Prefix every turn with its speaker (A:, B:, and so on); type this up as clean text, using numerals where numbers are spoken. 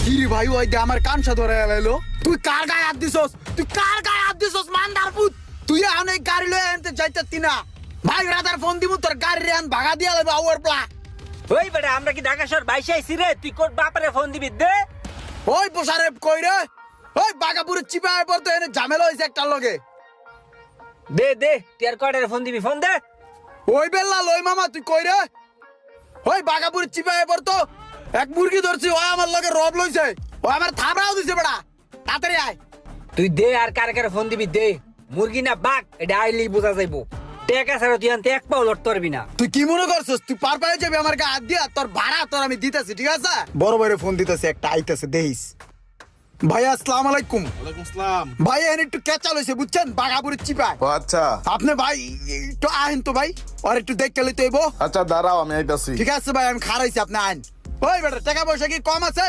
A: কি রে ভাই ওই দে আমার কানসা ধরে এলো। তুই কার গায়ে হাত দিছস? তুই কার গায়ে হাত দিছস মান্দার পুত? তুই অনেক গাড়ি লয়ে আনতে যাইতাতি না ভাই। রাতার ফোন দিব তোর গাড়ি রে আন ভাগা দিয়া লইব আওয়ার প্লা।
B: ওই বেটা আমরা কি ঢাকা শহর বাইশে আইছি রে? তুই কোট বাপারে ফোন দিবি দে।
A: ওই পোসারে কই রে? ওই বাগাপুরের চিপায় পড়তো এনে ঝামেলা হইছে একটার লগে।
B: দে দে তুই আর কয়টারে ফোন দিবি? ফোন দে।
A: ওই বেল্লা লই মামা তুই কই রে? ওই বাগাপুরের চিপায় পড়তো এক মুরগি ধরছি, ওই আমার লগে রব লইছে, ও আমার থাবড়াও দিছে বেটা। তাড়াতাড়ি আয়।
B: তুই দে আর কারে কারে ফোন দিবি দে। মুরগি না বাঘ এটা আইলেই বোঝা যাইবো। টেকা ছাড়া তুই আনতে এক পাও লড়তে পারবি না।
A: তুই কি মনে করছিস তুই পার পায়ে যাবি আমার গায়ে হাত দিয়া? তোর ভাড়া তোর আমি দিতেছি, ঠিক আছে? বড় ভাইরে ফোন দিতেছি, একটা আইতেছে দেখিস। ভাই আসসালামু আলাইকুম।
C: ওয়ালাইকুম আসসালাম।
A: ভাই এনে একটু কেঁচা লইছে বুঝছেন বাগাপুরের চিপায়।
C: ও আচ্ছা
A: আপনি ভাই একটু আহেন তো ভাই, আর একটু দেখতে লইতে হইব।
C: আচ্ছা দাঁড়াও আমি আইতাছি।
A: ঠিক আছে ভাই আমি খারাইছি, আপনি আইন। ওই বেটা টাকা পয়সা কি কম আছে?